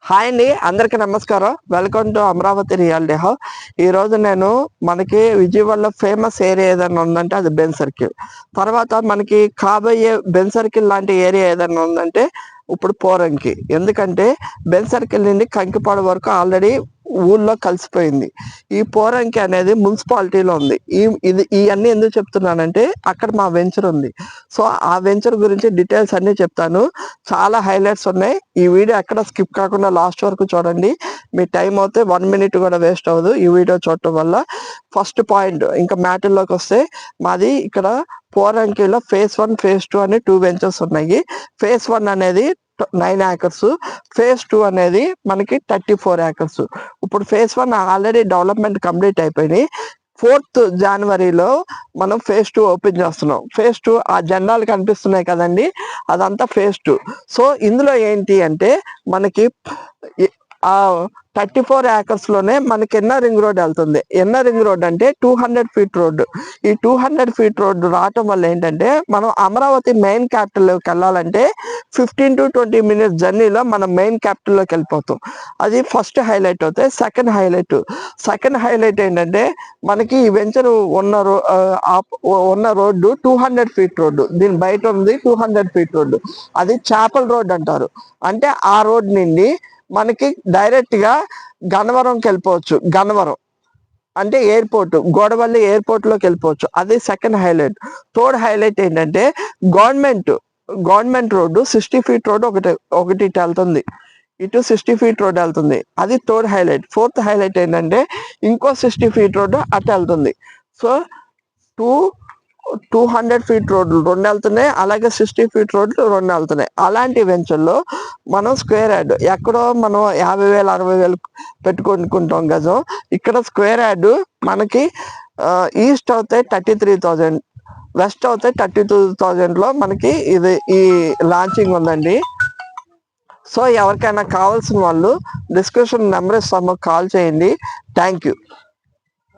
Hi అండి, అందరికీ నమస్కారం. Welcome to Amaravati reality house. ఈ రోజు నేను మనకి విజయవాడలో ఫేమస్ ఏరియా ఏదైనా ఉందంటే అది బెన్ సర్కిల్. తర్వాత మనకి కాబోయే బెన్ సర్కిల్ లాంటి ఏరియా ఏదైనా ఉందంటే ఇప్పుడు పోరంకి. ఎందుకంటే బెన్ సర్కిల్ నుండి కంకిపాడు వరకు ఆల్రెడీ ఊళ్ళో కలిసిపోయింది. ఈ పోరంకి అనేది మున్సిపాలిటీలో ఉంది. ఇవన్నీ ఎందుకు చెప్తున్నానంటే అక్కడ మా వెంచర్ ఉంది. సో ఆ వెంచర్ గురించి డీటెయిల్స్ అన్ని చెప్తాను. చాలా హైలైట్స్ ఉన్నాయి. ఈ వీడియో ఎక్కడ స్కిప్ కాకుండా లాస్ట్ వరకు చూడండి. మీ టైం అయితే 1 minute కూడా వేస్ట్ అవ్వదు ఈ వీడియో చూడటం వల్ల. ఫస్ట్ పాయింట్, ఇంకా మ్యాటర్లోకి వస్తే, మాది ఇక్కడ పోరంకిలో phase 1 phase 2 అని 2 వెంచర్స్ ఉన్నాయి. phase 1 అనేది 9 acres, phase 2 అనేది మనకి 34 acres. ఇప్పుడు phase 1 ఆల్రెడీ డెవలప్మెంట్ కంప్లీట్ అయిపోయినాయి. 4th January మనం phase 2 ఓపెన్ చేస్తున్నాం. phase 2 ఆ జెండాలు కనిపిస్తున్నాయి కదండి, అదంతా phase 2. సో ఇందులో ఏంటి అంటే మనకి ఆ 34 acres లోనే మనకి ఎన్ఆర్ రింగ్ రోడ్ వెళ్తుంది. ఎన్ఆర్ రింగ్ రోడ్ అంటే 200 feet రోడ్డు. ఈ 200 feet రోడ్డు రావటం వల్ల ఏంటంటే మనం అమరావతి మెయిన్ క్యాపిటల్లోకి వెళ్ళాలంటే 15 to 20 minutes జర్నీలో మనం మెయిన్ క్యాపిటల్లోకి వెళ్ళిపోతాం. అది ఫస్ట్ హైలైట్ అవుతాయి. సెకండ్ హైలైట్ ఏంటంటే మనకి ఈ వెంచర్ ఉన్న రోడ్డు 200 feet రోడ్డు. దీని బయట ఉంది 200 feet రోడ్డు. అది చేపల్ రోడ్ అంటారు. అంటే ఆ రోడ్ నుండి మనకి డైరెక్ట్ గా గన్నవరంకి వెళ్ళిపోవచ్చు. గన్నవరం అంటే ఎయిర్పోర్ట్, గోడవల్లి ఎయిర్పోర్ట్ లోకి వెళ్ళిపోవచ్చు. అది సెకండ్ హైలైట్. థర్డ్ హైలైట్ ఏంటంటే గవర్నమెంట్ రోడ్డు 60 feet రోడ్డు ఒకటి వెళ్తుంది. ఇటు 60 feet రోడ్ వెళ్తుంది. అది థర్డ్ హైలైట్. ఫోర్త్ హైలైట్ ఏంటంటే ఇంకో 60 feet రోడ్డు అటు వెళ్తుంది. సో 200 feet రోడ్లు 2 వెళ్తున్నాయి, అలాగే 60 feet రోడ్లు 2 వెళ్తున్నాయి. అలాంటి వెంచర్లో మనం స్క్వేర్ యార్డ్ ఎక్కడో మనం 50,000 60,000 పెట్టుకుంటాం గజం. ఇక్కడ స్క్వేర్ యార్డ్ మనకి ఈస్ట్ అవుతే 33,000, వెస్ట్ అవుతే 32,000 మనకి ఈ లాంచింగ్ ఉందండి. సో ఎవరికైనా కావాల్సిన వాళ్ళు డిస్క్రిప్షన్ నెంబర్ ఇస్తాము, కాల్ చేయండి. Thank you.